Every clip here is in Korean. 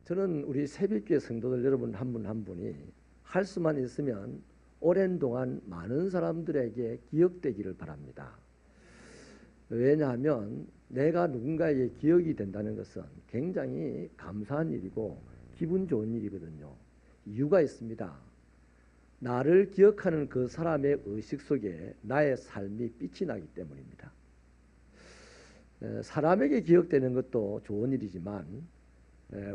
저는 우리 새벽교회 성도들 여러분 한 분 한 분이 할 수만 있으면 오랜 동안 많은 사람들에게 기억되기를 바랍니다. 왜냐하면 내가 누군가에게 기억이 된다는 것은 굉장히 감사한 일이고 기분 좋은 일이거든요. 이유가 있습니다. 나를 기억하는 그 사람의 의식 속에 나의 삶이 빛이 나기 때문입니다. 사람에게 기억되는 것도 좋은 일이지만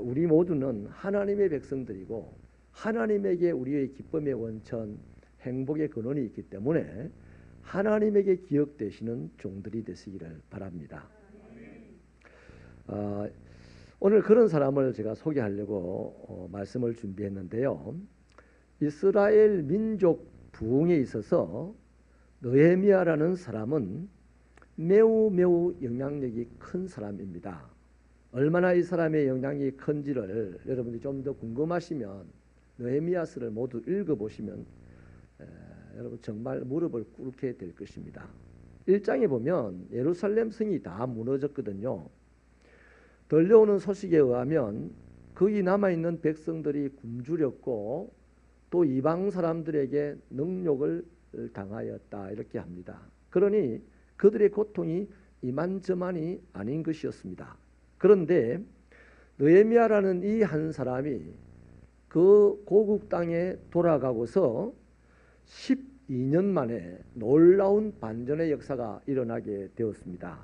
우리 모두는 하나님의 백성들이고 하나님에게 우리의 기쁨의 원천, 행복의 근원이 있기 때문에 하나님에게 기억되시는 종들이 되시기를 바랍니다. 오늘 그런 사람을 제가 소개하려고 말씀을 준비했는데요. 이스라엘 민족 부흥에 있어서 느헤미야라는 사람은 매우 영향력이 큰 사람입니다. 얼마나 이 사람의 영향이 큰지를 여러분들이 좀 더 궁금하시면 느헤미야서를 모두 읽어보시면 여러분 정말 무릎을 꿇게 될 것입니다. 1장에 보면 예루살렘 성이 다 무너졌거든요. 들려오는 소식에 의하면 거기 남아있는 백성들이 굶주렸고 또 이방 사람들에게 능욕을 당하였다 이렇게 합니다. 그러니 그들의 고통이 이만저만이 아닌 것이었습니다. 그런데 느헤미야라는 이 한 사람이 그 고국 땅에 돌아가고서 12년 만에 놀라운 반전의 역사가 일어나게 되었습니다.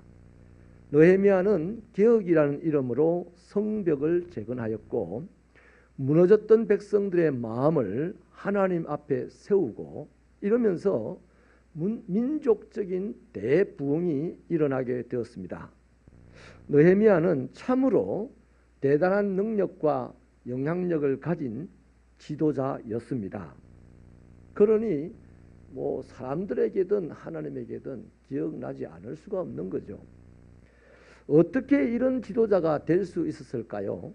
느헤미야는 개혁이라는 이름으로 성벽을 재건하였고 무너졌던 백성들의 마음을 하나님 앞에 세우고 이러면서 민족적인 대부흥이 일어나게 되었습니다. 느헤미야는 참으로 대단한 능력과 영향력을 가진 지도자였습니다. 그러니 사람들에게든 하나님에게든 기억나지 않을 수가 없는 거죠. 어떻게 이런 지도자가 될 수 있었을까요?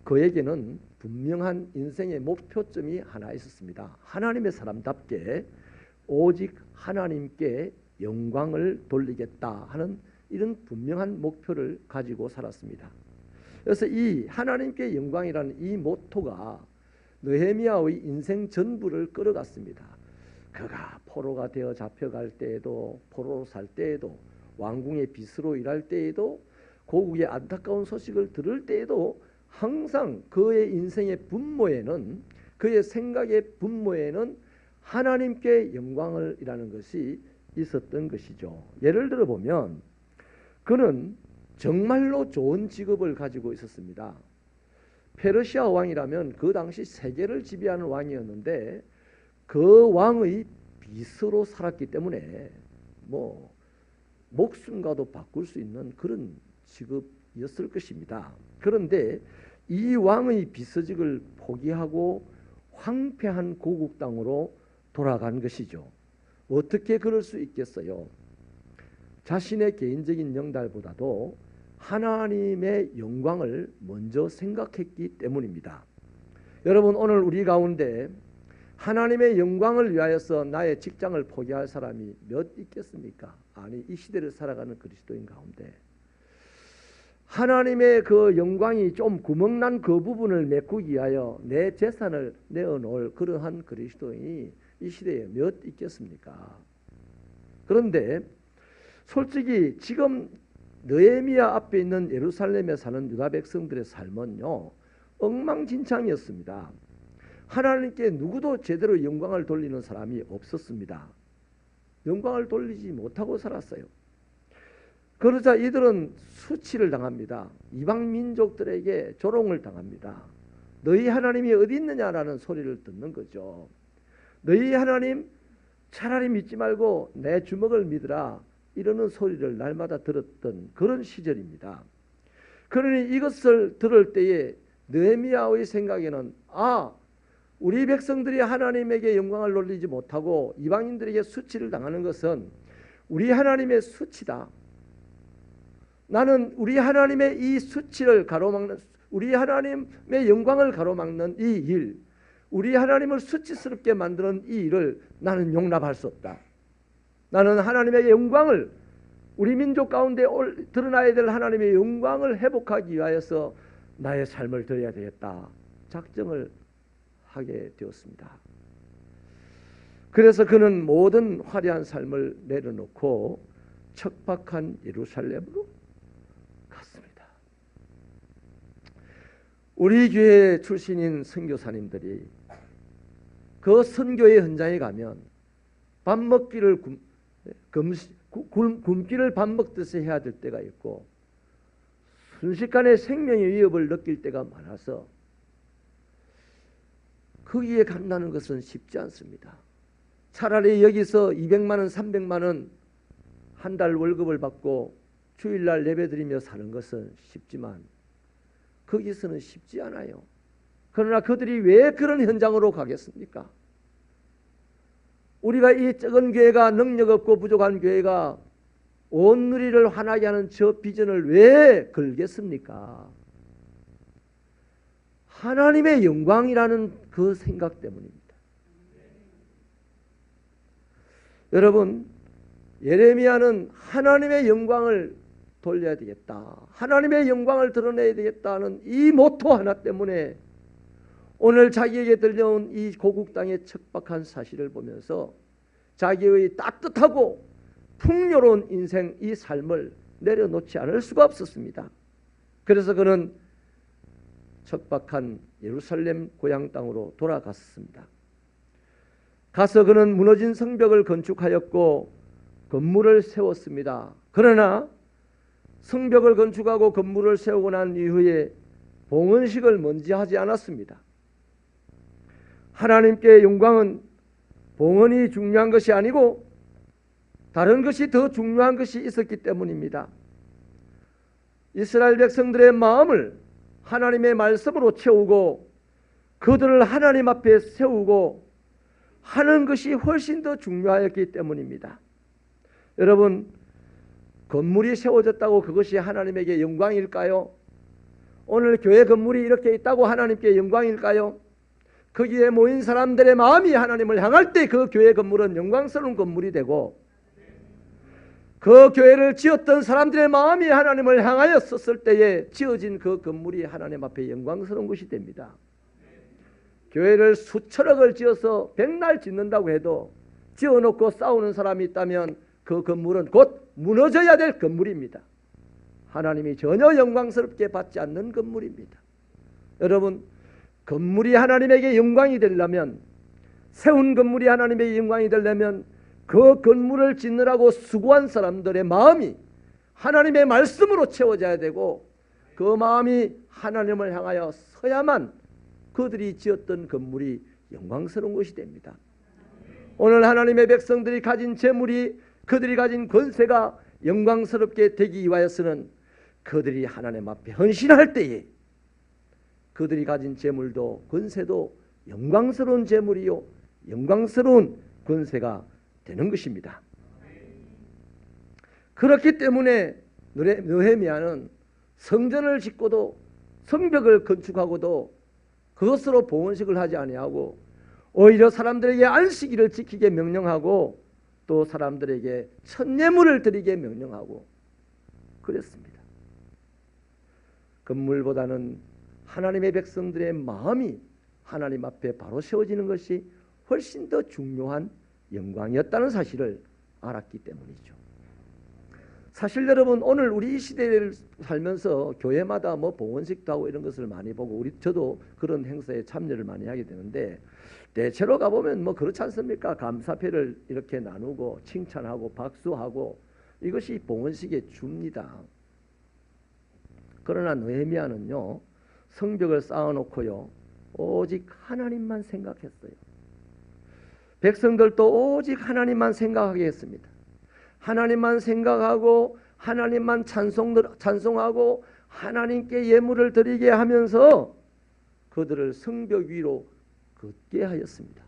그에게는 분명한 인생의 목표점이 하나 있었습니다. 하나님의 사람답게 오직 하나님께 영광을 돌리겠다 하는 이런 분명한 목표를 가지고 살았습니다. 그래서 이 하나님께 영광이라는 이 모토가 느헤미야의 인생 전부를 끌어갔습니다. 그가 포로가 되어 잡혀갈 때에도 포로로 살 때에도 왕궁의 비서로 일할 때에도 고국의 안타까운 소식을 들을 때에도 항상 그의 인생의 분모에는 그의 생각의 분모에는 하나님께 영광을 이라는 것이 있었던 것이죠. 예를 들어 보면 그는 정말로 좋은 직업을 가지고 있었습니다. 페르시아 왕이라면 그 당시 세계를 지배하는 왕이었는데 그 왕의 비서로 살았기 때문에 목숨과도 바꿀 수 있는 그런 직업이었을 것입니다. 그런데 이 왕의 비서직을 포기하고 황폐한 고국 땅으로 돌아간 것이죠. 어떻게 그럴 수 있겠어요? 자신의 개인적인 영달보다도 하나님의 영광을 먼저 생각했기 때문입니다. 여러분 오늘 우리 가운데 하나님의 영광을 위하여서 나의 직장을 포기할 사람이 몇 있겠습니까? 아니, 이 시대를 살아가는 그리스도인 가운데 하나님의 그 영광이 좀 구멍난 그 부분을 메꾸기 위하여 내 재산을 내어놓을 그러한 그리스도인이 이 시대에 몇 있겠습니까? 그런데 솔직히 지금 느헤미야 앞에 있는 예루살렘에 사는 유다 백성들의 삶은요 엉망진창이었습니다. 하나님께 누구도 제대로 영광을 돌리는 사람이 없었습니다. 영광을 돌리지 못하고 살았어요. 그러자 이들은 수치를 당합니다. 이방 민족들에게 조롱을 당합니다. 너희 하나님이 어디 있느냐라는 소리를 듣는 거죠. 너희 하나님 차라리 믿지 말고 내 주먹을 믿으라 이러는 소리를 날마다 들었던 그런 시절입니다. 그러니 이것을 들을 때에 느헤미야의 생각에는 우리 백성들이 하나님에게 영광을 돌리지 못하고 이방인들에게 수치를 당하는 것은 우리 하나님의 수치다. 나는 우리 하나님의 이 수치를 가로막는 우리 하나님의 영광을 가로막는 이 일, 우리 하나님을 수치스럽게 만드는 이 일을 나는 용납할 수 없다. 나는 하나님의 영광을 우리 민족 가운데 드러나야 될 하나님의 영광을 회복하기 위하여서 나의 삶을 드려야 되겠다 작정을 하게 되었습니다. 그래서 그는 모든 화려한 삶을 내려놓고 척박한 예루살렘으로 갔습니다. 우리 교회 출신인 선교사님들이 그 선교의 현장에 가면 밥 먹기를 굶기를 밥 먹듯이 해야 될 때가 있고 순식간에 생명의 위협을 느낄 때가 많아서 거기에 간다는 것은 쉽지 않습니다. 차라리 여기서 200만 원, 300만 원 한 달 월급을 받고 주일날 예배드리며 사는 것은 쉽지만 거기서는 쉽지 않아요. 그러나 그들이 왜 그런 현장으로 가겠습니까? 우리가 이 적은 교회가 능력 없고 부족한 교회가 온 누리를 환하게 하는 저 비전을 왜 걸겠습니까? 하나님의 영광이라는 그 생각 때문입니다. 여러분, 예레미야는 하나님의 영광을 돌려야 되겠다, 하나님의 영광을 드러내야 되겠다는 이 모토 하나 때문에 오늘 자기에게 들려온 이 고국 땅의 척박한 사실을 보면서 자기의 따뜻하고 풍요로운 인생, 이 삶을 내려놓지 않을 수가 없었습니다. 그래서 그는 척박한 예루살렘 고향 땅으로 돌아갔습니다. 가서 그는 무너진 성벽을 건축하였고 건물을 세웠습니다. 그러나 성벽을 건축하고 건물을 세우고 난 이후에 봉헌식을 먼저 하지 않았습니다. 하나님께 영광은 봉헌이 중요한 것이 아니고 다른 것이 더 중요한 것이 있었기 때문입니다. 이스라엘 백성들의 마음을 하나님의 말씀으로 채우고 그들을 하나님 앞에 세우고 하는 것이 훨씬 더 중요하였기 때문입니다. 여러분, 건물이 세워졌다고 그것이 하나님에게 영광일까요? 오늘 교회 건물이 이렇게 있다고 하나님께 영광일까요? 거기에 모인 사람들의 마음이 하나님을 향할 때 그 교회 건물은 영광스러운 건물이 되고 그 교회를 지었던 사람들의 마음이 하나님을 향하였었을 때에 지어진 그 건물이 하나님 앞에 영광스러운 것이 됩니다. 교회를 수천억을 지어서 백날 짓는다고 해도 지어놓고 싸우는 사람이 있다면 그 건물은 곧 무너져야 될 건물입니다. 하나님이 전혀 영광스럽게 받지 않는 건물입니다. 여러분, 건물이 하나님에게 영광이 되려면, 세운 건물이 하나님의 영광이 되려면 그 건물을 짓느라고 수고한 사람들의 마음이 하나님의 말씀으로 채워져야 되고 그 마음이 하나님을 향하여 서야만 그들이 지었던 건물이 영광스러운 것이 됩니다. 오늘 하나님의 백성들이 가진 재물이, 그들이 가진 권세가 영광스럽게 되기 위하여서는 그들이 하나님 앞에 헌신할 때에 그들이 가진 재물도 권세도 영광스러운 재물이요 영광스러운 권세가 되는 것입니다. 그렇기 때문에 느헤미야는 성전을 짓고도 성벽을 건축하고도 그것으로 봉헌식을 하지 아니하고 오히려 사람들에게 안식일을 지키게 명령하고 또 사람들에게 천예물을 드리게 명령하고 그랬습니다. 건물보다는 하나님의 백성들의 마음이 하나님 앞에 바로 세워지는 것이 훨씬 더 중요한 영광이었다는 사실을 알았기 때문이죠. 사실 여러분, 오늘 우리 이 시대를 살면서 교회마다 뭐 봉헌식도 하고 이런 것을 많이 보고 저도 그런 행사에 참여를 많이 하게 되는데 대체로 가보면 뭐 그렇지 않습니까? 감사패를 이렇게 나누고 칭찬하고 박수하고 이것이 봉헌식의 주입니다. 그러나 느헤미야는요, 성벽을 쌓아놓고요 오직 하나님만 생각했어요. 백성들도 오직 하나님만 생각하게 했습니다. 하나님만 생각하고 하나님만 찬송하고 하나님께 예물을 드리게 하면서 그들을 성벽 위로 걷게 하였습니다.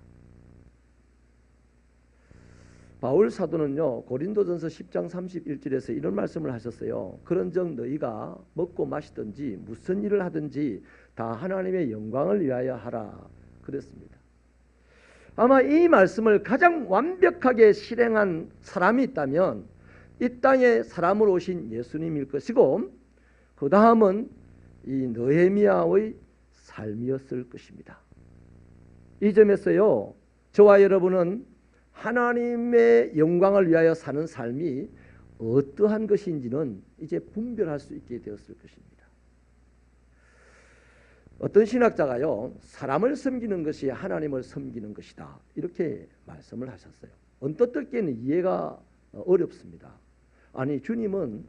바울 사도는요 고린도전서 10장 31절에서 이런 말씀을 하셨어요. 그런즉 너희가 먹고 마시든지 무슨 일을 하든지 다 하나님의 영광을 위하여 하라 그랬습니다. 아마 이 말씀을 가장 완벽하게 실행한 사람이 있다면 이 땅에 사람으로 오신 예수님일 것이고 그 다음은 이 느헤미야의 삶이었을 것입니다. 이 점에서요, 저와 여러분은 하나님의 영광을 위하여 사는 삶이 어떠한 것인지는 이제 분별할 수 있게 되었을 것입니다. 어떤 신학자가요, 사람을 섬기는 것이 하나님을 섬기는 것이다, 이렇게 말씀을 하셨어요. 언뜻 듣기에는 이해가 어렵습니다. 아니, 주님은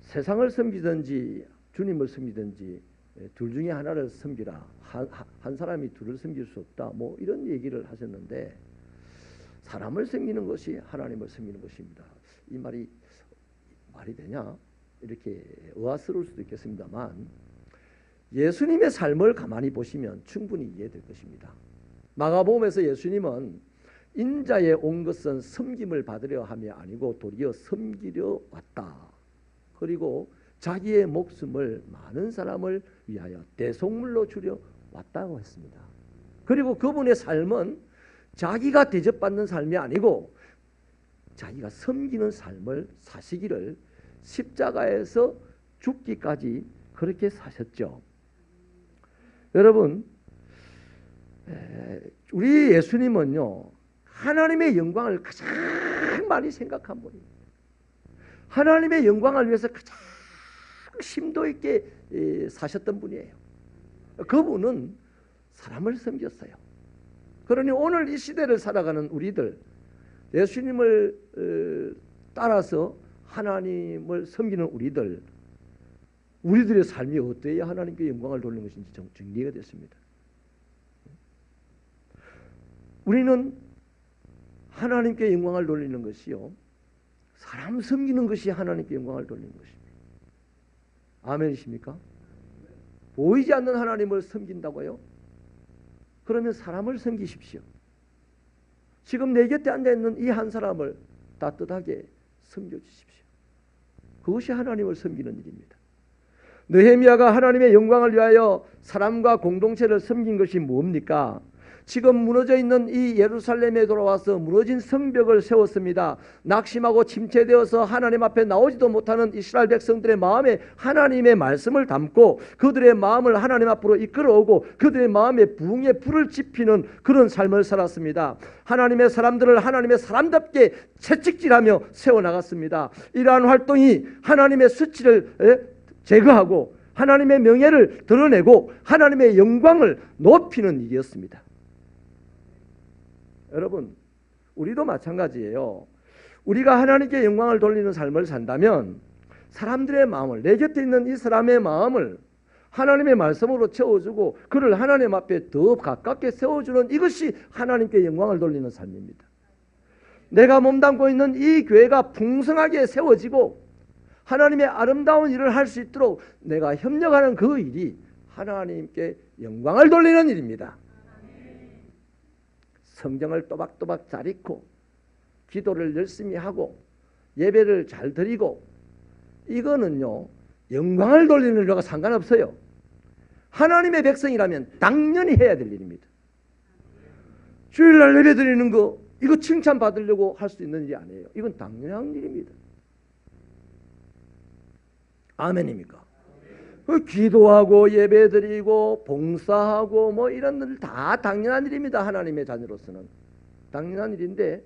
세상을 섬기든지 주님을 섬기든지 둘 중에 하나를 섬기라, 한 사람이 둘을 섬길 수 없다, 뭐 이런 얘기를 하셨는데, 사람을 섬기는 것이 하나님을 섬기는 것입니다. 이 말이 되냐, 이렇게 의아스러울 수도 있겠습니다만, 예수님의 삶을 가만히 보시면 충분히 이해될 것입니다. 마가복음에서 예수님은 인자에 온 것은 섬김을 받으려 함이 아니고 도리어 섬기려 왔다. 그리고 자기의 목숨을 많은 사람을 위하여 대속물로 주려 왔다고 했습니다. 그리고 그분의 삶은 자기가 대접받는 삶이 아니고 자기가 섬기는 삶을 사시기를 십자가에서 죽기까지 그렇게 사셨죠. 여러분, 우리 예수님은요, 하나님의 영광을 가장 많이 생각한 분입니다. 하나님의 영광을 위해서 가장 심도 있게 사셨던 분이에요. 그분은 사람을 섬겼어요. 그러니 오늘 이 시대를 살아가는 우리들, 예수님을 따라서 하나님을 섬기는 우리들의 삶이 어떠해야 하나님께 영광을 돌리는 것인지 정리가 됐습니다. 우리는 하나님께 영광을 돌리는 것이요, 사람 섬기는 것이 하나님께 영광을 돌리는 것입니다. 아멘이십니까? 보이지 않는 하나님을 섬긴다고요? 그러면 사람을 섬기십시오. 지금 내 곁에 앉아있는 이 한 사람을 따뜻하게 섬겨주십시오. 그것이 하나님을 섬기는 일입니다. 느헤미야가 하나님의 영광을 위하여 사람과 공동체를 섬긴 것이 뭡니까? 지금 무너져 있는 이 예루살렘에 돌아와서 무너진 성벽을 세웠습니다. 낙심하고 침체되어서 하나님 앞에 나오지도 못하는 이스라엘 백성들의 마음에 하나님의 말씀을 담고 그들의 마음을 하나님 앞으로 이끌어오고 그들의 마음에 부흥의 불을 지피는 그런 삶을 살았습니다. 하나님의 사람들을 하나님의 사람답게 채찍질하며 세워나갔습니다. 이러한 활동이 하나님의 수치를 제거하고 하나님의 명예를 드러내고 하나님의 영광을 높이는 일이었습니다. 여러분, 우리도 마찬가지예요. 우리가 하나님께 영광을 돌리는 삶을 산다면 사람들의 마음을, 내 곁에 있는 이 사람의 마음을 하나님의 말씀으로 채워주고 그를 하나님 앞에 더 가깝게 세워주는 이것이 하나님께 영광을 돌리는 삶입니다. 내가 몸담고 있는 이 교회가 풍성하게 세워지고 하나님의 아름다운 일을 할 수 있도록 내가 협력하는 그 일이 하나님께 영광을 돌리는 일입니다. 성경을 또박또박 잘 읽고 기도를 열심히 하고 예배를 잘 드리고 이거는요, 영광을 돌리는 일과 상관없어요. 하나님의 백성이라면 당연히 해야 될 일입니다. 주일날 예배 드리는 거 이거 칭찬받으려고 할 수 있는 일이 아니에요. 이건 당연한 일입니다. 아멘입니까? 기도하고 예배드리고 봉사하고 뭐 이런 일 다 당연한 일입니다. 하나님의 자녀로서는 당연한 일인데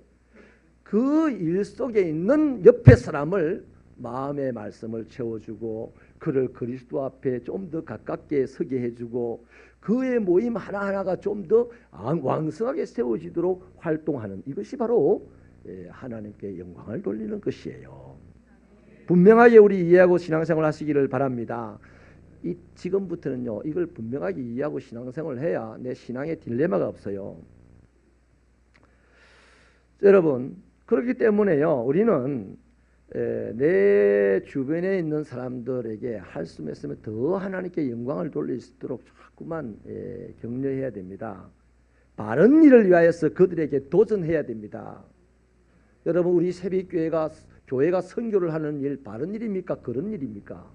그 일 속에 있는 옆에 사람을 마음의 말씀을 채워주고 그를 그리스도 앞에 좀 더 가깝게 서게 해주고 그의 모임 하나하나가 좀 더 왕성하게 세워지도록 활동하는 이것이 바로 하나님께 영광을 돌리는 것이에요. 분명하게 우리 이해하고 신앙생활 하시기를 바랍니다. 지금부터는요, 이걸 분명하게 이해하고 신앙생활을 해야 내 신앙에 딜레마가 없어요. 여러분, 그렇기 때문에요, 우리는 내 주변에 있는 사람들에게 할 수 있으면 더 하나님께 영광을 돌릴 수 있도록 자꾸만 격려해야 됩니다. 바른 일을 위하여서 그들에게 도전해야 됩니다. 여러분, 우리 새벽교회가 교회가 선교를 하는 일 바른 일입니까? 그런 일입니까?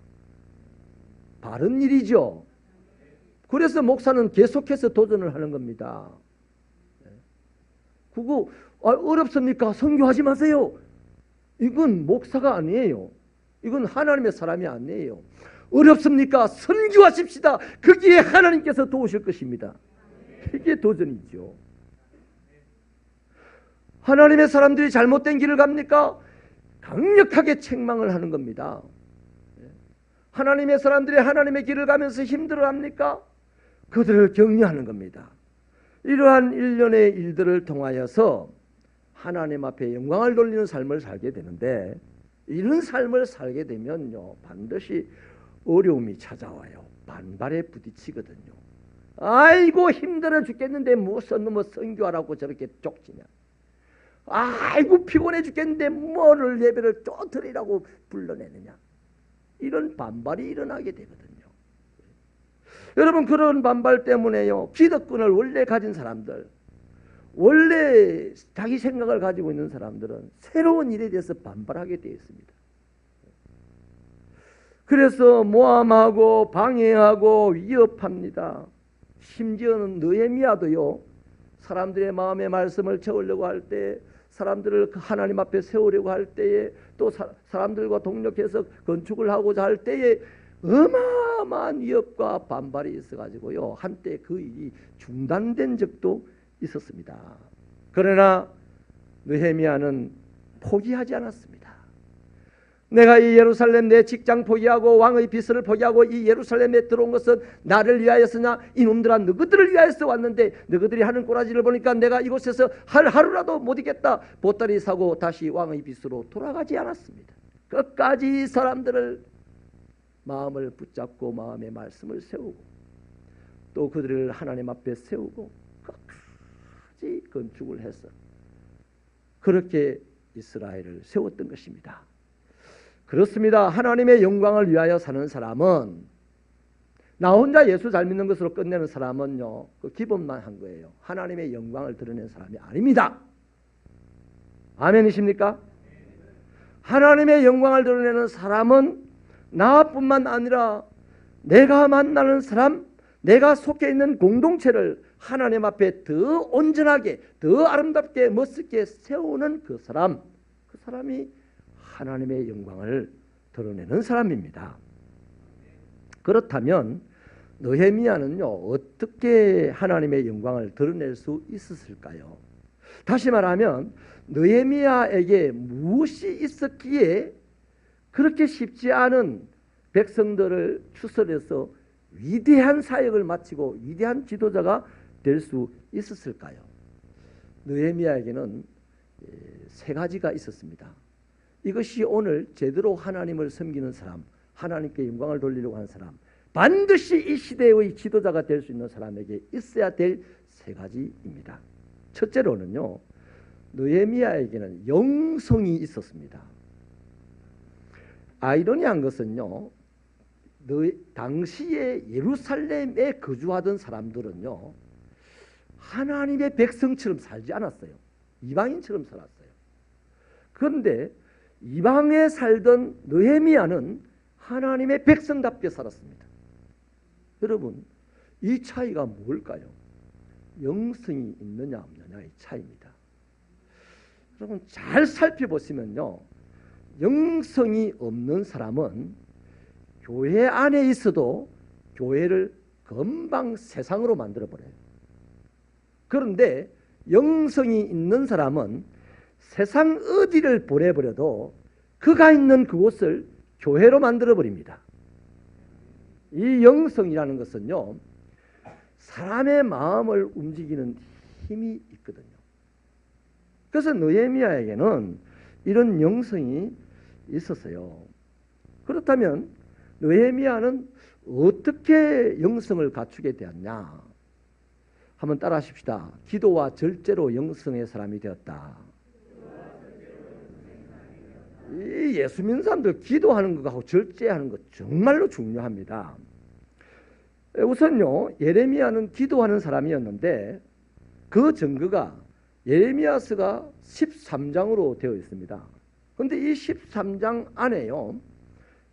바른 일이죠. 그래서 목사는 계속해서 도전을 하는 겁니다. 그거 어렵습니까? 선교하지 마세요. 이건 목사가 아니에요. 이건 하나님의 사람이 아니에요. 어렵습니까? 선교하십시다. 거기에 하나님께서 도우실 것입니다. 이게 도전이죠. 하나님의 사람들이 잘못된 길을 갑니까? 강력하게 책망을 하는 겁니다. 하나님의 사람들이 하나님의 길을 가면서 힘들어합니까? 그들을 격려하는 겁니다. 이러한 일련의 일들을 통하여서 하나님 앞에 영광을 돌리는 삶을 살게 되는데, 이런 삶을 살게 되면요 반드시 어려움이 찾아와요. 반발에 부딪히거든요. 아이고 힘들어 죽겠는데 무슨 놈의 선교하라고 저렇게 쫓지냐. 아이고 피곤해 죽겠는데 뭐를 예배를 쫓으리라고 불러내느냐. 이런 반발이 일어나게 되거든요. 여러분, 그런 반발 때문에요 기득권을 원래 가진 사람들, 원래 자기 생각을 가지고 있는 사람들은 새로운 일에 대해서 반발하게 되어 있습니다. 그래서 모함하고 방해하고 위협합니다. 심지어는 느헤미야도요 사람들의 마음의 말씀을 채우려고 할 때, 사람들을 하나님 앞에 세우려고 할 때에, 또 사람들과 동력해서 건축을 하고자 할 때에 어마어마한 위협과 반발이 있어가지고요 한때 그 일이 중단된 적도 있었습니다. 그러나 느헤미야는 포기하지 않았습니다. 내가 이 예루살렘 내 직장 포기하고 왕의 비서를 포기하고 이 예루살렘에 들어온 것은 나를 위하여서냐? 이놈들아 너희들을 위하여서 왔는데 너희들이 하는 꼬라지를 보니까 내가 이곳에서 하루라도 못 있겠다. 보따리 사고 다시 왕의 비서로 돌아가지 않았습니다. 끝까지 사람들을 마음을 붙잡고 마음의 말씀을 세우고 또 그들을 하나님 앞에 세우고 끝까지 건축을 해서 그렇게 이스라엘을 세웠던 것입니다. 그렇습니다. 하나님의 영광을 위하여 사는 사람은, 나 혼자 예수 잘 믿는 것으로 끝내는 사람은요 그 기본만 한 거예요. 하나님의 영광을 드러내는 사람이 아닙니다. 아멘이십니까? 하나님의 영광을 드러내는 사람은 나뿐만 아니라 내가 만나는 사람, 내가 속해 있는 공동체를 하나님 앞에 더 온전하게, 더 아름답게, 멋있게 세우는 그 사람이 하나님의 영광을 드러내는 사람입니다. 그렇다면 느헤미야는요 어떻게 하나님의 영광을 드러낼 수 있었을까요? 다시 말하면 느헤미야에게 무엇이 있었기에 그렇게 쉽지 않은 백성들을 추설해서 위대한 사역을 마치고 위대한 지도자가 될 수 있었을까요? 느헤미야에게는 세 가지가 있었습니다. 이것이 오늘 제대로 하나님을 섬기는 사람, 하나님께 영광을 돌리려고 하는 사람, 반드시 이 시대의 지도자가 될 수 있는 사람에게 있어야 될 세 가지입니다. 첫째로는요 느헤미야에게는 영성이 있었습니다. 아이러니한 것은요 당시에 예루살렘에 거주하던 사람들은요 하나님의 백성처럼 살지 않았어요. 이방인처럼 살았어요. 그런데 이방에 살던 느헤미야는 하나님의 백성답게 살았습니다. 여러분, 이 차이가 뭘까요? 영성이 있느냐 없느냐의 차이입니다. 여러분 잘 살펴보시면요 영성이 없는 사람은 교회 안에 있어도 교회를 금방 세상으로 만들어버려요. 그런데 영성이 있는 사람은 세상 어디를 보내버려도 그가 있는 그곳을 교회로 만들어버립니다. 이 영성이라는 것은요 사람의 마음을 움직이는 힘이 있거든요. 그래서 느헤미야에게는 이런 영성이 있었어요. 그렇다면 느헤미야는 어떻게 영성을 갖추게 되었냐? 한번 따라 하십시다. 기도와 절제로 영성의 사람이 되었다. 이 예수 믿는 사람들 기도하는 것하고 절제하는 것 정말로 중요합니다. 우선요 예레미야는 기도하는 사람이었는데 그 증거가 예레미야서가 13장으로 되어 있습니다. 그런데 이 13장 안에요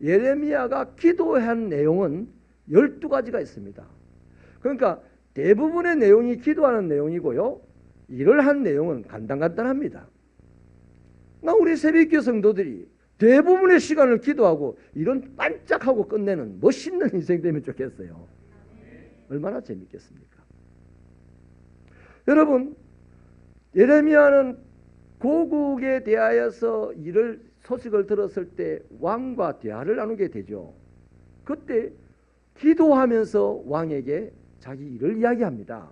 예레미야가 기도한 내용은 12가지가 있습니다. 그러니까 대부분의 내용이 기도하는 내용이고요 일을 한 내용은 간단합니다. 우리 새벽교 성도들이 대부분의 시간을 기도하고 이런 반짝하고 끝내는 멋있는 인생 되면 좋겠어요. 얼마나 재밌겠습니까? 여러분, 예레미야는 고국에 대하여서 이를 소식을 들었을 때 왕과 대화를 나누게 되죠. 그때 기도하면서 왕에게 자기 일을 이야기합니다.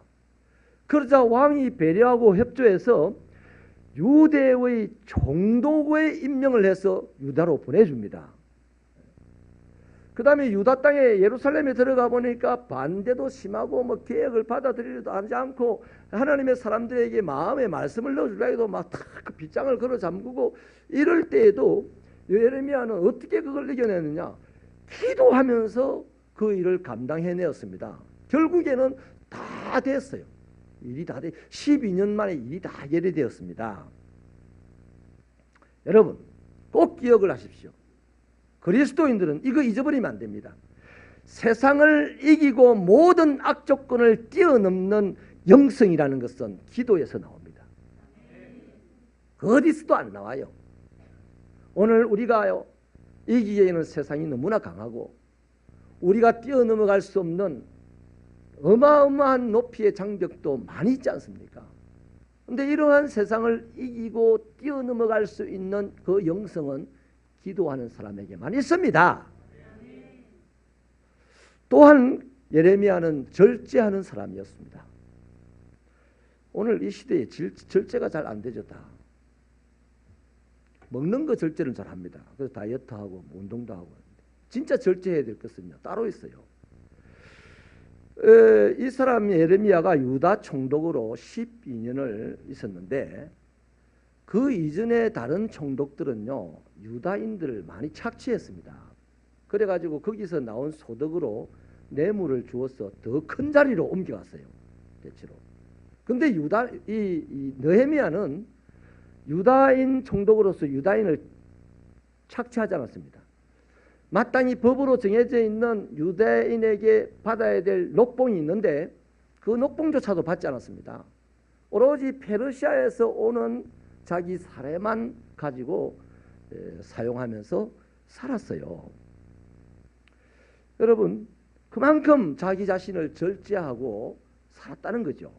그러자 왕이 배려하고 협조해서 유대의 총독의 임명을 해서 유다로 보내줍니다. 그 다음에 유다 땅에 예루살렘에 들어가 보니까 반대도 심하고 뭐 계획을 받아들이려도 하지 않고 하나님의 사람들에게 마음의 말씀을 넣어주려 해도 막 그 빗장을 걸어 잠그고 이럴 때에도 예레미야는 어떻게 그걸 이겨내느냐? 기도하면서 그 일을 감당해내었습니다. 결국에는 다 됐어요. 일이 다 돼. 12년 만에 일이 다 해결이 되었습니다. 여러분, 꼭 기억을 하십시오. 그리스도인들은 이거 잊어버리면 안 됩니다. 세상을 이기고 모든 악조건을 뛰어넘는 영성이라는 것은 기도에서 나옵니다. 어디서도 안 나와요. 오늘 우리가요, 이기기에는 세상이 너무나 강하고 우리가 뛰어넘어갈 수 없는 어마어마한 높이의 장벽도 많이 있지 않습니까? 그런데 이러한 세상을 이기고 뛰어넘어갈 수 있는 그 영성은 기도하는 사람에게만 있습니다. 또한 예레미야는 절제하는 사람이었습니다. 오늘 이 시대에 절제가 잘 안 되죠. 다 먹는 거 절제는 잘 합니다. 그래서 다이어트하고 운동도 하고. 진짜 절제해야 될 것은요 따로 있어요. 이 사람 예레미야가 유다 총독으로 12년을 있었는데 그 이전에 다른 총독들은요 유다인들을 많이 착취했습니다. 그래가지고 거기서 나온 소득으로 뇌물을 주어서 더 큰 자리로 옮겨갔어요. 대체로. 근데 이 느헤미야는 유다인 총독으로서 유다인을 착취하지 않았습니다. 마땅히 법으로 정해져 있는 유대인에게 받아야 될 녹봉이 있는데 그 녹봉조차도 받지 않았습니다. 오로지 페르시아에서 오는 자기 사례만 가지고 사용하면서 살았어요. 여러분, 그만큼 자기 자신을 절제하고 살았다는 거죠.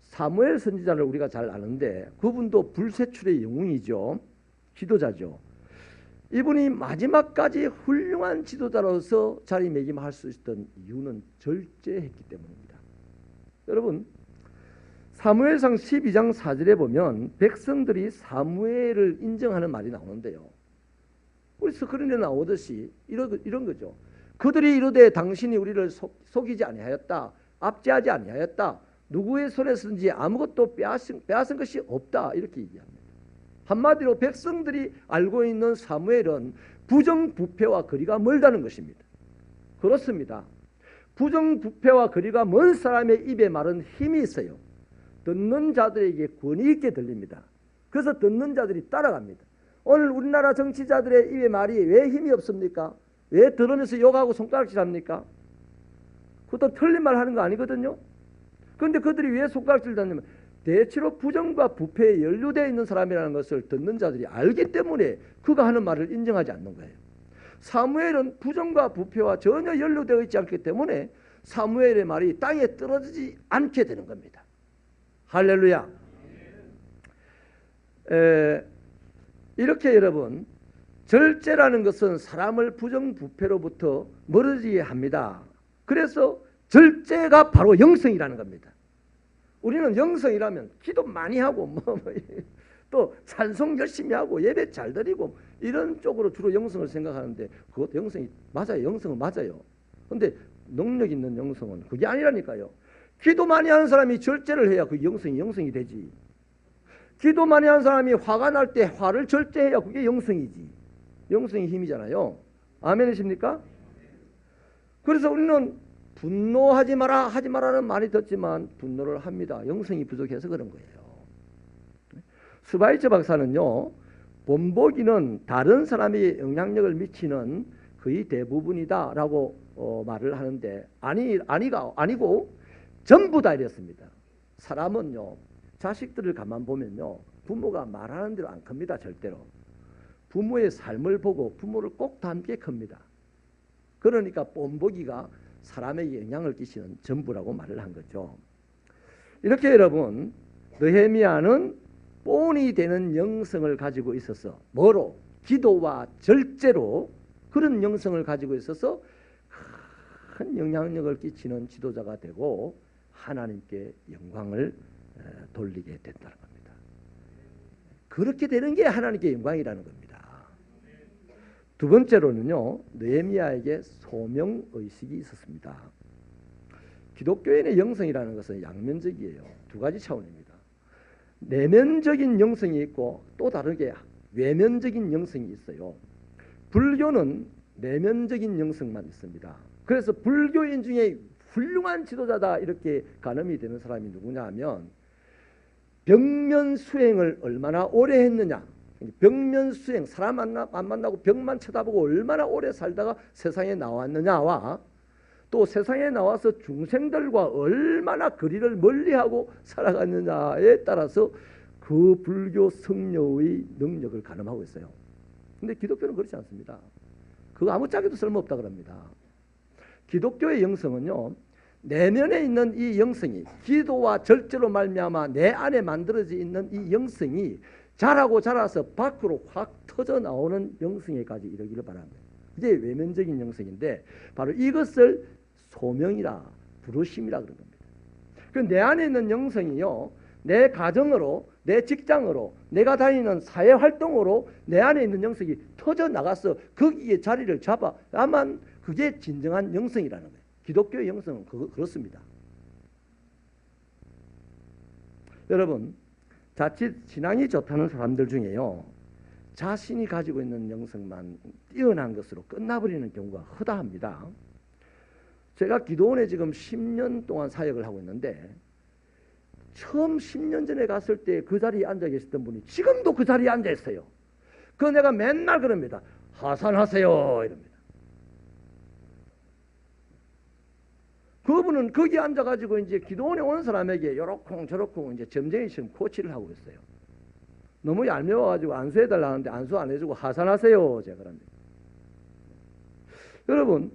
사무엘 선지자를 우리가 잘 아는데 그분도 불세출의 영웅이죠. 지도자죠. 이분이 마지막까지 훌륭한 지도자로서 자리매김할 수 있었던 이유는 절제했기 때문입니다. 여러분, 사무엘상 12장 4절에 보면 백성들이 사무엘을 인정하는 말이 나오는데요. 우리 스크린에 나오듯이 이런 거죠. 그들이 이르되 당신이 우리를 속이지 아니하였다. 압제하지 아니하였다. 누구의 손에서든지 아무것도 빼앗은 것이 없다. 이렇게 얘기합니다. 한마디로 백성들이 알고 있는 사무엘은 부정부패와 거리가 멀다는 것입니다. 그렇습니다. 부정부패와 거리가 먼 사람의 입에 말은 힘이 있어요. 듣는 자들에게 권위 있게 들립니다. 그래서 듣는 자들이 따라갑니다. 오늘 우리나라 정치자들의 입에 말이 왜 힘이 없습니까? 왜 들으면서 욕하고 손가락질합니까? 그것도 틀린 말 하는 거 아니거든요. 그런데 그들이 왜 손가락질을 하냐면 대체로 부정과 부패에 연루되어 있는 사람이라는 것을 듣는 자들이 알기 때문에 그가 하는 말을 인정하지 않는 거예요. 사무엘은 부정과 부패와 전혀 연루되어 있지 않기 때문에 사무엘의 말이 땅에 떨어지지 않게 되는 겁니다. 할렐루야. 이렇게 여러분, 절제라는 것은 사람을 부정부패로부터 멀어지게 합니다. 그래서 절제가 바로 영성이라는 겁니다. 우리는 영성이라면 기도 많이 하고 또 찬송 열심히 하고 예배 잘 드리고 이런 쪽으로 주로 영성을 생각하는데 그것도 영성이 맞아요. 영성은 맞아요. 그런데 능력 있는 영성은 그게 아니라니까요. 기도 많이 하는 사람이 절제를 해야 그 영성이 되지. 기도 많이 하는 사람이 화가 날 때 화를 절제해야 그게 영성이지. 영성이 힘이잖아요. 아멘이십니까? 그래서 우리는 분노하지 마라 하지 마라는 말이 듣지만 분노를 합니다. 영성이 부족해서 그런 거예요. 스바이처 박사는요, 본보기는 다른 사람에게 영향력을 미치는 거의 대부분이다 라고 말을 하는데 아니고 전부 다 이랬습니다. 사람은요 자식들을 가만 보면요 부모가 말하는 대로 안 큽니다. 절대로. 부모의 삶을 보고 부모를 꼭 닮게 큽니다. 그러니까 본보기가 사람에게 영향을 끼치는 전부라고 말을 한 거죠. 이렇게 여러분, 느헤미야는 본이 되는 영성을 가지고 있어서 뭐로? 기도와 절제로 그런 영성을 가지고 있어서 큰 영향력을 끼치는 지도자가 되고 하나님께 영광을 돌리게 된다는 겁니다. 그렇게 되는 게 하나님께 영광이라는 겁니다. 두 번째로는요, 느헤미야에게 소명의식이 있었습니다. 기독교인의 영성이라는 것은 양면적이에요. 두 가지 차원입니다. 내면적인 영성이 있고 또 다르게 외면적인 영성이 있어요. 불교는 내면적인 영성만 있습니다. 그래서 불교인 중에 훌륭한 지도자다 이렇게 가늠이 되는 사람이 누구냐 하면 벽면 수행을 얼마나 오래 했느냐, 벽면 수행, 사람 안 만나고 벽만 쳐다보고 얼마나 오래 살다가 세상에 나왔느냐와 또 세상에 나와서 중생들과 얼마나 거리를 멀리하고 살아갔느냐에 따라서 그 불교 성녀의 능력을 가늠하고 있어요. 근데 기독교는 그렇지 않습니다. 그거 아무짝에도 쓸모없다 그럽니다. 기독교의 영성은요, 내면에 있는 이 영성이 기도와 절제로 말미암아 내 안에 만들어져 있는 이 영성이 자라고 자라서 밖으로 확 터져 나오는 영성에까지 이르기를 바랍니다. 이게 외면적인 영성인데 바로 이것을 소명이라 부르심이라 그런 겁니다. 그 내 안에 있는 영성이요, 내 가정으로, 내 직장으로, 내가 다니는 사회 활동으로 내 안에 있는 영성이 터져 나가서 거기에 자리를 잡아야만 그게 진정한 영성이라는 거예요. 기독교의 영성은 그렇습니다. 여러분, 자칫 신앙이 좋다는 사람들 중에요, 자신이 가지고 있는 영성만 뛰어난 것으로 끝나버리는 경우가 허다합니다. 제가 기도원에 지금 10년 동안 사역을 하고 있는데 처음 10년 전에 갔을 때 그 자리에 앉아 계셨던 분이 지금도 그 자리에 앉아 있어요. 그 내가 맨날 그럽니다. 하산하세요 이럽니다. 그분은 거기 앉아가지고 이제 기도원에 오는 사람에게 요렇쿵 저렇쿵 이제 점쟁이처럼 코치를 하고 있어요. 너무 얄미워가지고 안수해달라 하는데 안수 안 해주고 하산하세요 제가 그럽니다. 여러분,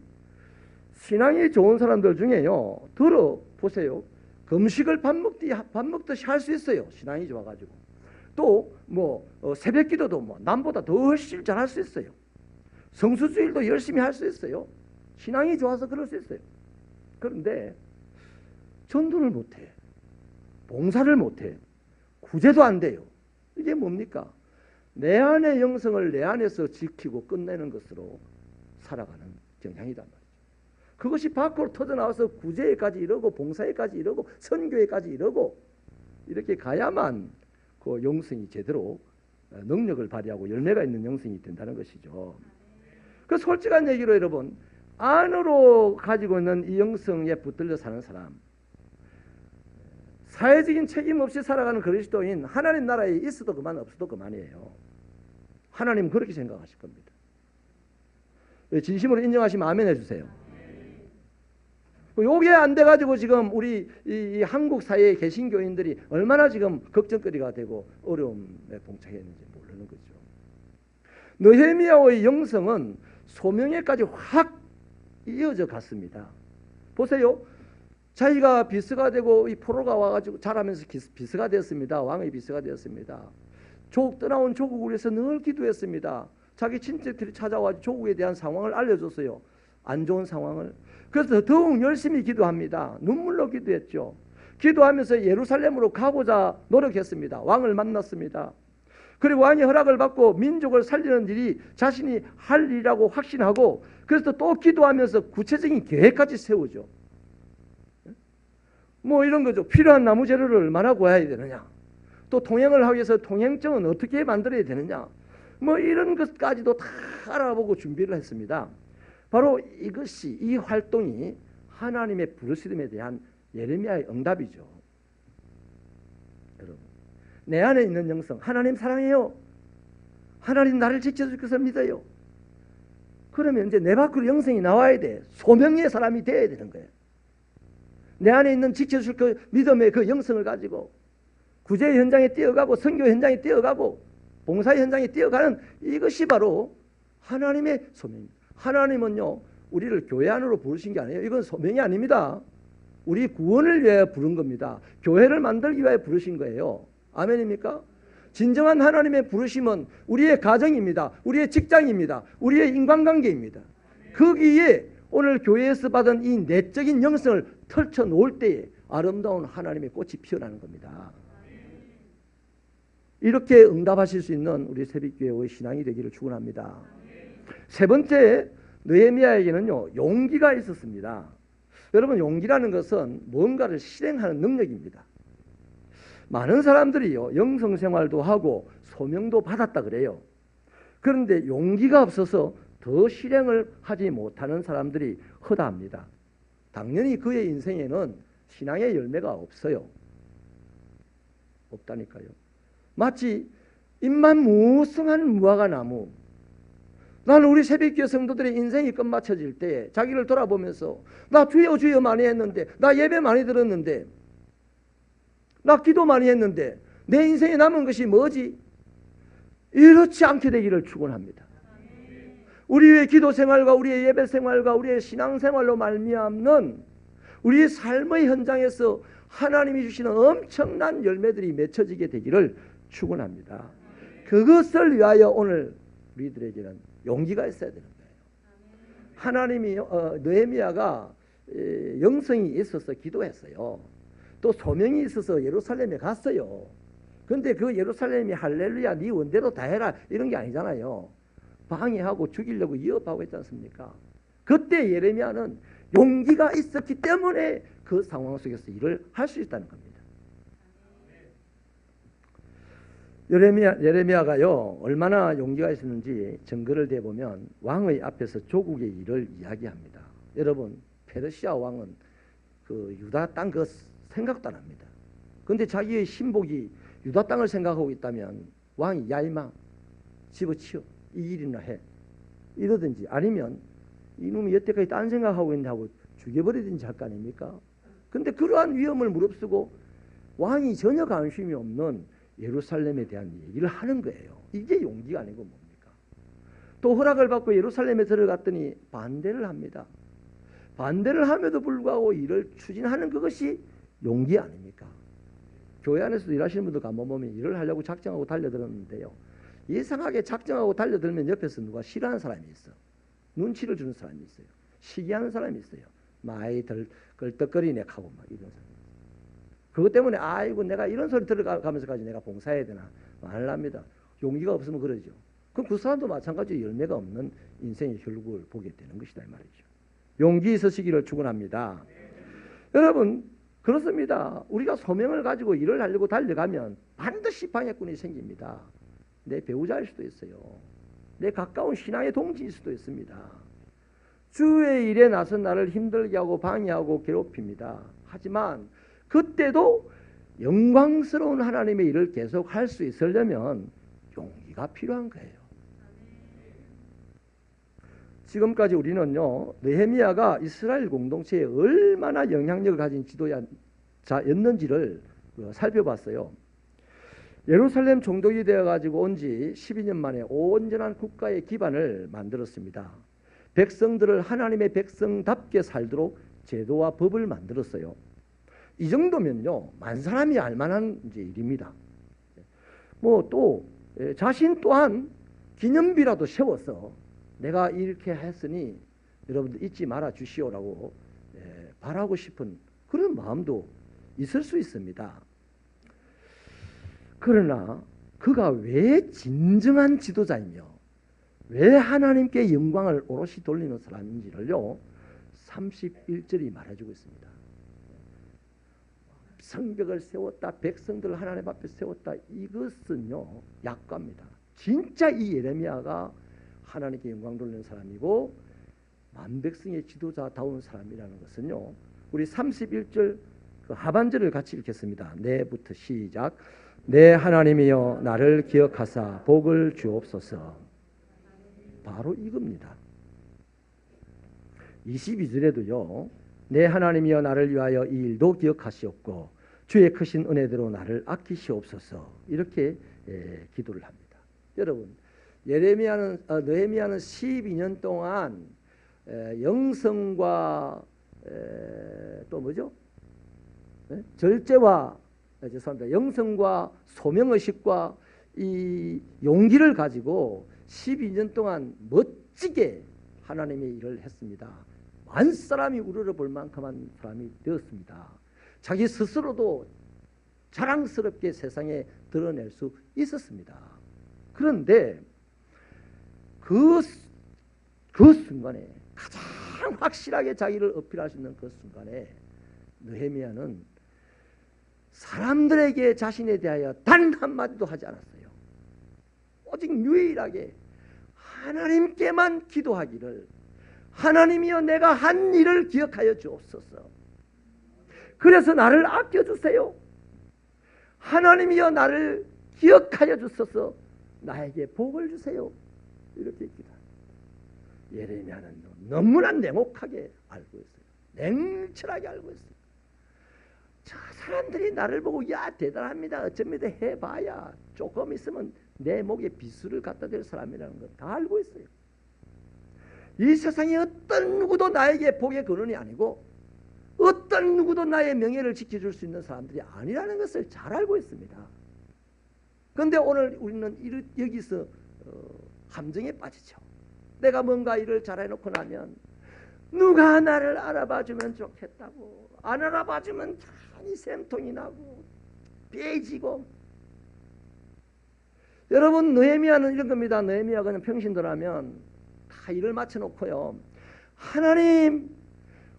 신앙이 좋은 사람들 중에요, 들어보세요. 금식을 밥 먹듯이 할 수 있어요. 신앙이 좋아가지고. 또 뭐 새벽 기도도 뭐 남보다 더 훨씬 잘할 수 있어요. 성수주일도 열심히 할 수 있어요. 신앙이 좋아서 그럴 수 있어요. 그런데 전도를 못해, 봉사를 못해, 구제도 안 돼요. 이게 뭡니까? 내 안의 영성을 내 안에서 지키고 끝내는 것으로 살아가는 경향이단 말이에요. 그것이 밖으로 터져나와서 구제에까지 이르고 봉사에까지 이르고 선교에까지 이르고 이렇게 가야만 그 영성이 제대로 능력을 발휘하고 열매가 있는 영성이 된다는 것이죠. 그 솔직한 얘기로 여러분, 안으로 가지고 있는 이 영성에 붙들려 사는 사람, 사회적인 책임 없이 살아가는 그리스도인, 하나님 나라에 있어도 그만 없어도 그만이에요. 하나님 그렇게 생각하실 겁니다. 진심으로 인정하시면 아멘 해주세요. 요게 안 돼가지고 지금 우리 이 한국 사회의 개신교인들이 얼마나 지금 걱정거리가 되고 어려움에 봉착했는지 모르는 거죠. 느헤미야의 영성은 소명에까지 확 이어져 갔습니다. 보세요. 자기가 비스가 되고 이 포로가 와가지고 자라면서 비스가 되었습니다. 왕의 비스가 되었습니다. 떠나온 조국을 위해서 늘 기도했습니다. 자기 친척들이 찾아와서 조국에 대한 상황을 알려줬어요. 안 좋은 상황을. 그래서 더욱 열심히 기도합니다. 눈물로 기도했죠. 기도하면서 예루살렘으로 가고자 노력했습니다. 왕을 만났습니다. 그리고 왕의 허락을 받고 민족을 살리는 일이 자신이 할 일이라고 확신하고, 그래서 또 기도하면서 구체적인 계획까지 세우죠. 뭐 이런 거죠. 필요한 나무 재료를 얼마나 구해야 되느냐, 또 통행을 하기 위해서 통행증은 어떻게 만들어야 되느냐, 뭐 이런 것까지도 다 알아보고 준비를 했습니다. 바로 이것이, 이 활동이 하나님의 부르심에 대한 예레미야의 응답이죠. 여러분, 내 안에 있는 영성, 하나님 사랑해요, 하나님 나를 지켜줄 것을 믿어요. 그러면 이제 내 밖으로 영성이 나와야 돼. 소명의 사람이 돼야 되는 거예요. 내 안에 있는 지켜줄 그 믿음의 그 영성을 가지고 구제 현장에 뛰어가고 선교 현장에 뛰어가고 봉사 현장에 뛰어가는 이것이 바로 하나님의 소명입니다. 하나님은요 우리를 교회 안으로 부르신 게 아니에요. 이건 소명이 아닙니다. 우리 구원을 위하여 부른 겁니다. 교회를 만들기 위하여 부르신 거예요. 아멘입니까? 진정한 하나님의 부르심은 우리의 가정입니다. 우리의 직장입니다. 우리의 인간관계입니다. 거기에 오늘 교회에서 받은 이 내적인 영성을 펼쳐놓을 때에 아름다운 하나님의 꽃이 피어나는 겁니다. 이렇게 응답하실 수 있는 우리 새벽교회의 신앙이 되기를 축원합니다. 세 번째, 느헤미야에게는요 용기가 있었습니다. 여러분, 용기라는 것은 뭔가를 실행하는 능력입니다. 많은 사람들이요 영성생활도 하고 소명도 받았다 그래요. 그런데 용기가 없어서 더 실행을 하지 못하는 사람들이 허다합니다. 당연히 그의 인생에는 신앙의 열매가 없어요. 없다니까요. 마치 잎만 무성한 무화과 나무. 나는 우리 새벽교회 성도들의 인생이 끝마쳐질 때 자기를 돌아보면서 나 주여 주여 많이 했는데, 나 예배 많이 들었는데, 나 기도 많이 했는데 내 인생에 남은 것이 뭐지? 이렇지 않게 되기를 축원합니다. 우리의 기도 생활과 우리의 예배 생활과 우리의 신앙 생활로 말미암는 우리의 삶의 현장에서 하나님이 주시는 엄청난 열매들이 맺혀지게 되기를 축원합니다. 그것을 위하여 오늘 우리들에게는 용기가 있어야 되는 거예요. 하나님이 느헤미야가 영성이 있어서 기도했어요. 또 소명이 있어서 예루살렘에 갔어요. 그런데 그 예루살렘이 할렐루야 네 원대로 다 해라 이런 게 아니잖아요. 방해하고 죽이려고 위협하고 했지 않습니까? 그때 예레미야는 용기가 있었기 때문에 그 상황 속에서 일을 할 수 있다는 겁니다. 예레미야가요 얼마나 용기가 있었는지 증거를 대보면 왕의 앞에서 조국의 일을 이야기합니다. 여러분, 페르시아 왕은 그 유다 땅 그 생각도 안 합니다. 그런데 자기의 신복이 유다 땅을 생각하고 있다면 왕이 야 임마 집어치워 이 일이나 해 이러든지, 아니면 이놈이 여태까지 딴 생각하고 있는데 하고 죽여버리든지 할 거 아닙니까? 근데 그러한 위험을 무릅쓰고 왕이 전혀 관심이 없는 예루살렘에 대한 얘기를 하는 거예요. 이게 용기가 아니고 뭡니까? 또 허락을 받고 예루살렘에 들어갔더니 반대를 합니다. 반대를 함에도 불구하고 일을 추진하는 그것이 용기 아닙니까? 교회 안에서도 일하시는 분들 가만 보면 일을 하려고 작정하고 달려들었는데요, 이상하게 작정하고 달려들면 옆에서 누가 싫어하는 사람이 있어. 눈치를 주는 사람이 있어요. 시기하는 사람이 있어요. 많이 걸떡거리네 하고 막 이런 사람. 그것 때문에 아이고 내가 이런 소리 들어가면서까지 내가 봉사해야 되나 말랍니다. 용기가 없으면 그러죠. 그럼 그 사람도 마찬가지로 열매가 없는 인생의 결국을 보게 되는 것이다 이 말이죠. 용기 있으시기를 축원합니다. 여러분, 그렇습니다. 우리가 소명을 가지고 일을 하려고 달려가면 반드시 방해꾼이 생깁니다. 내 배우자일 수도 있어요. 내 가까운 신앙의 동지일 수도 있습니다. 주의 일에 나선 나를 힘들게 하고 방해하고 괴롭힙니다. 하지만 그때도 영광스러운 하나님의 일을 계속 할 수 있으려면 용기가 필요한 거예요. 지금까지 우리는요 느헤미야가 이스라엘 공동체에 얼마나 영향력을 가진 지도자였는지를 살펴봤어요. 예루살렘 총독이 되어가지고 온 지 12년 만에 온전한 국가의 기반을 만들었습니다. 백성들을 하나님의 백성답게 살도록 제도와 법을 만들었어요. 이 정도면요 만 사람이 알만한 일입니다. 뭐 또 자신 또한 기념비라도 세워서 내가 이렇게 했으니 여러분들 잊지 말아 주시오라고 바라고 싶은 그런 마음도 있을 수 있습니다. 그러나 그가 왜 진정한 지도자이며 왜 하나님께 영광을 오롯이 돌리는 사람인지를요 31절이 말해주고 있습니다. 성벽을 세웠다, 백성들을 하나님 앞에 세웠다. 이것은요 약과입니다. 진짜 이 예레미야가 하나님께 영광 돌리는 사람이고 만백성의 지도자다운 사람이라는 것은요, 우리 31절 그 하반절을 같이 읽겠습니다. 네부터 시작. 내 하나님이여 나를 기억하사 복을 주옵소서. 바로 이겁니다. 22절에도요 내 하나님이여 나를 위하여 이 일도 기억하시옵고 주의 크신 은혜대로 나를 아끼시옵소서. 이렇게 기도를 합니다. 여러분, 느헤미야는 12년 동안 영성과 또 뭐죠? 절제와 죄송합니다. 영성과 소명의식과 이 용기를 가지고 12년 동안 멋지게 하나님의 일을 했습니다. 만 사람이 우러러볼 만큼한 사람이 되었습니다. 자기 스스로도 자랑스럽게 세상에 드러낼 수 있었습니다. 그런데 그 순간에 가장 확실하게 자기를 어필할 수 있는 그 순간에 느헤미야는 사람들에게 자신에 대하여 단 한마디도 하지 않았어요. 오직 유일하게 하나님께만 기도하기를, 하나님이여 내가 한 일을 기억하여 주옵소서. 그래서 나를 아껴주세요. 하나님이여 나를 기억하여 주소서. 나에게 복을 주세요. 이렇게 기도합니다. 예레미야는 너무나 냉혹하게 알고 있어요. 냉철하게 알고 있어요. 자, 사람들이 나를 보고 야 대단합니다, 어쩝니다 해봐야 조금 있으면 내 목에 비수를 갖다 댈 사람이라는 걸 다 알고 있어요. 이 세상에 어떤 누구도 나에게 복의 근원이 아니고 어떤 누구도 나의 명예를 지켜줄 수 있는 사람들이 아니라는 것을 잘 알고 있습니다. 그런데 오늘 우리는 여기서 함정에 빠지죠. 내가 뭔가 일을 잘해놓고 나면 누가 나를 알아봐주면 좋겠다고, 안 알아봐주면 괜히 샘통이 나고 삐지고. 여러분, 느헤미야는 이런 겁니다. 느헤미야가 그냥 평신도라면 다 일을 마쳐놓고요, 하나님,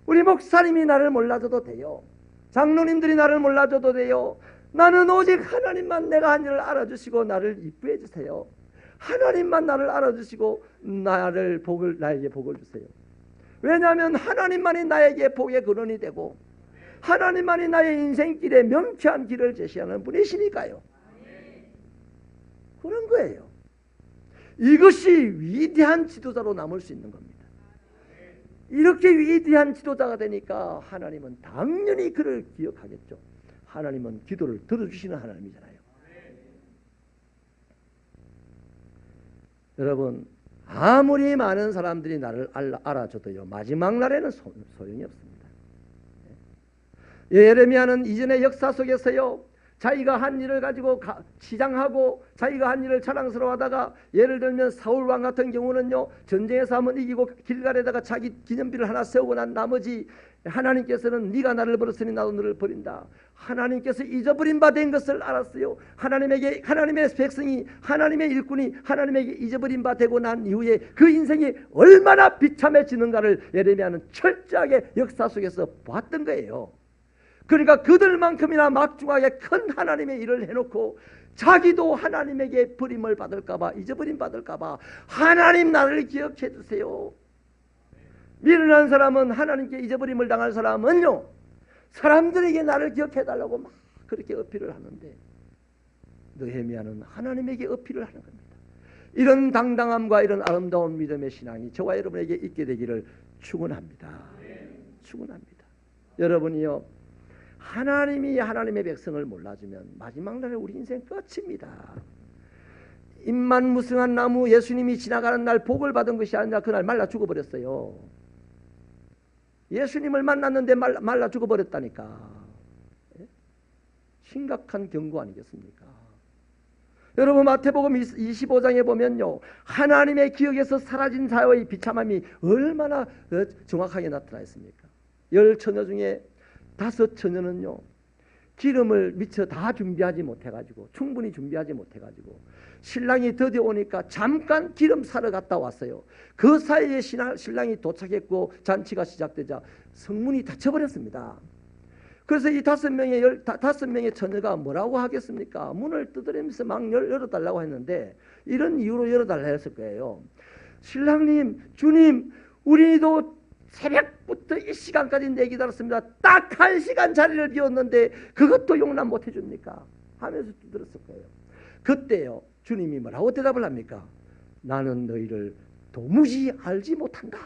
우리 목사님이 나를 몰라줘도 돼요, 장로님들이 나를 몰라줘도 돼요, 나는 오직 하나님만 내가 한 일을 알아주시고 나를 이쁘해 주세요. 하나님만 나를 알아주시고 나에게 복을 주세요. 왜냐하면 하나님만이 나에게 복의 근원이 되고 하나님만이 나의 인생길에 명쾌한 길을 제시하는 분이시니까요. 그런 거예요. 이것이 위대한 지도자로 남을 수 있는 겁니다. 이렇게 위대한 지도자가 되니까 하나님은 당연히 그를 기억하겠죠. 하나님은 기도를 들어주시는 하나님이잖아요. 여러분, 아무리 많은 사람들이 나를 알아줘도요, 마지막 날에는 소용이 없습니다. 예레미야는 이전의 역사 속에서요, 자기가 한 일을 가지고 시장하고 자기가 한 일을 자랑스러워하다가, 예를 들면 사울왕 같은 경우는요, 전쟁에서 한번 이기고 길갈에다가 자기 기념비를 하나 세우고 난 나머지 하나님께서는 네가 나를 버렸으니 나도 너를 버린다, 하나님께서 잊어버린 바 된 것을 알았어요. 하나님의 백성이, 하나님의 일꾼이 하나님에게 잊어버린 바 되고 난 이후에 그 인생이 얼마나 비참해지는가를 예레미야는 철저하게 역사 속에서 봤던 거예요. 그러니까 그들만큼이나 막중하게 큰 하나님의 일을 해놓고 자기도 하나님에게 버림을 받을까봐, 잊어버림 받을까봐 하나님 나를 기억해 주세요. 미련한 사람은, 하나님께 잊어버림을 당할 사람은요, 사람들에게 나를 기억해 달라고 막 그렇게 어필을 하는데, 느헤미야는 하나님에게 어필을 하는 겁니다. 이런 당당함과 이런 아름다운 믿음의 신앙이 저와 여러분에게 있게 되기를 축원합니다. 축원합니다. 여러분이요, 하나님이 하나님의 백성을 몰라주면 마지막 날에 우리 인생 끝입니다. 잎만무성한 나무, 예수님이 지나가는 날 복을 받은 것이 아니라 그날 말라 죽어버렸어요. 예수님을 만났는데 말라 죽어버렸다니까. 심각한 경고 아니겠습니까? 여러분, 마태복음 25장에 보면요, 하나님의 기억에서 사라진 자의 비참함이 얼마나 정확하게 나타나 있습니까? 10처녀 중에 5처녀는요, 기름을 미처 다 준비하지 못해가지고, 충분히 준비하지 못해가지고 신랑이 드디어 오니까 잠깐 기름 사러 갔다 왔어요. 그 사이에 신랑이 도착했고 잔치가 시작되자 성문이 닫혀버렸습니다. 그래서 이 5명의 처녀가 뭐라고 하겠습니까? 문을 두드리면서 막 열어달라고 했는데 이런 이유로 열어달라 했을 거예요. 신랑님, 주님, 우리도 새벽부터 이 시간까지 내 기다렸습니다. 딱 1시간 자리를 비웠는데 그것도 용납 못 해줍니까? 하면서 두드렸을 거예요. 그때요, 주님이 뭐라고 대답을 합니까? 나는 너희를 도무지 알지 못한다.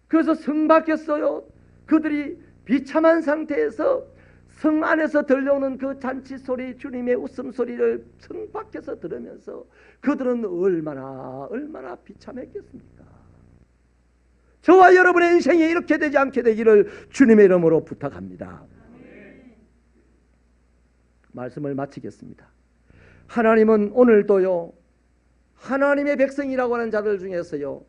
그래서 성 밖에서요, 그들이 비참한 상태에서 성 안에서 들려오는 그 잔치 소리, 주님의 웃음소리를 성 밖에서 들으면서 그들은 얼마나 비참했겠습니까? 저와 여러분의 인생이 이렇게 되지 않게 되기를 주님의 이름으로 부탁합니다. 말씀을 마치겠습니다. 하나님은 오늘도요, 하나님의 백성이라고 하는 자들 중에서요,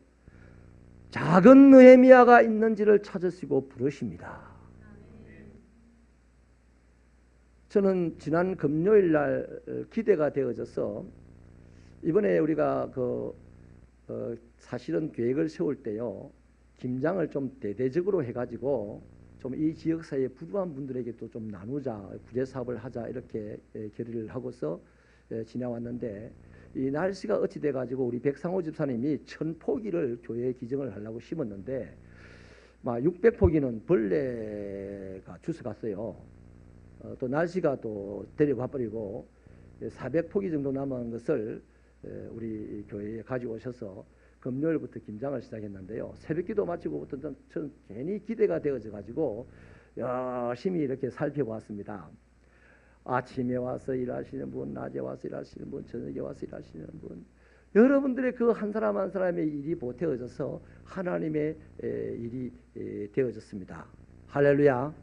작은 느헤미야가 있는지를 찾으시고 부르십니다. 저는 지난 금요일 날 기대가 되어져서 이번에 우리가 사실은 계획을 세울 때요, 김장을 좀 대대적으로 해가지고 좀 이 지역사회에 부유한 분들에게도 좀 나누자, 구제 사업을 하자, 이렇게 결의를 하고서 지내왔는데, 이 날씨가 어찌 돼가지고 우리 백상호 집사님이 1000포기를 교회에 기증을 하려고 심었는데, 막 600포기는 벌레가 주워갔어요. 또 날씨가 또 데려가 버리고 400포기 정도 남은 것을 우리 교회에 가지고 오셔서 금요일부터 김장을 시작했는데요. 새벽기도 마치고부터 저는 괜히 기대가 되어져 가지고 열심히 이렇게 살펴보았습니다. 아침에 와서 일하시는 분, 낮에 와서 일하시는 분, 저녁에 와서 일하시는 분, 여러분들의 그 한 사람 한 사람의 일이 보태어져서 하나님의 일이 되어졌습니다. 할렐루야.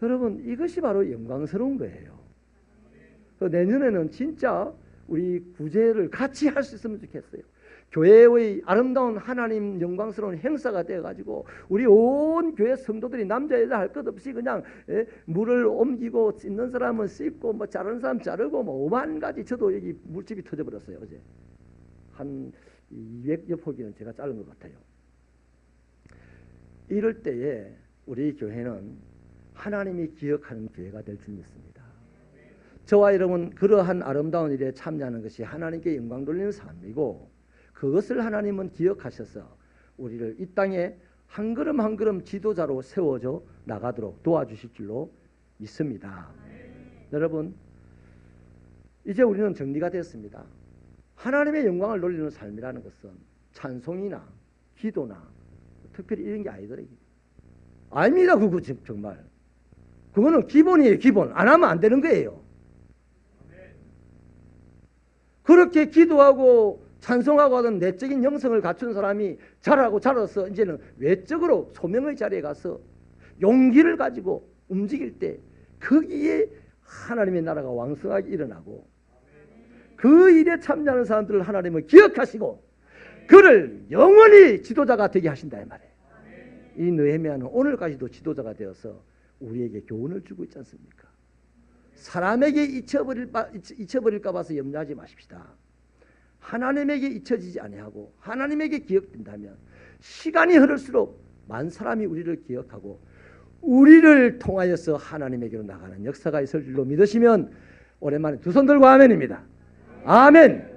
여러분, 이것이 바로 영광스러운 거예요. 내년에는 진짜 우리 구제를 같이 할 수 있으면 좋겠어요. 교회의 아름다운 하나님 영광스러운 행사가 되어가지고 우리 온 교회 성도들이 남자 여자 할 것 없이 그냥 물을 옮기고 씻는 사람은 씻고 뭐 자르는 사람 자르고 뭐 5만 가지. 저도 여기 물집이 터져버렸어요. 어제 한 200여 포기는 제가 자른 것 같아요. 이럴 때에 우리 교회는 하나님이 기억하는 교회가 될 줄 믿습니다. 저와 여러분, 그러한 아름다운 일에 참여하는 것이 하나님께 영광 돌리는 삶이고, 그것을 하나님은 기억하셔서 우리를 이 땅에 한 걸음 한 걸음 지도자로 세워져 나가도록 도와주실 줄로 믿습니다. 여러분, 이제 우리는 정리가 됐습니다. 하나님의 영광을 돌리는 삶이라는 것은 찬송이나 기도나 특별히 이런 게 아니더래요. 아닙니다. 그거 정말 그거는 기본이에요. 기본. 안 하면 안 되는 거예요. 그렇게 기도하고 찬송하고 하던 내적인 영성을 갖춘 사람이 자라서 이제는 외적으로 소명의 자리에 가서 용기를 가지고 움직일 때 거기에 하나님의 나라가 왕성하게 일어나고, 그 일에 참여하는 사람들을 하나님은 기억하시고 그를 영원히 지도자가 되게 하신다 이 말이에요. 이 느헤미야는 오늘까지도 지도자가 되어서 우리에게 교훈을 주고 있지 않습니까? 사람에게 잊혀버릴까 봐서 염려하지 마십시다. 하나님에게 잊혀지지 아니하고 하나님에게 기억된다면 시간이 흐를수록 많은 사람이 우리를 기억하고 우리를 통하여서 하나님에게로 나가는 역사가 있을 줄로 믿으시면 오랜만에 두 손 들고 아멘입니다. 아멘.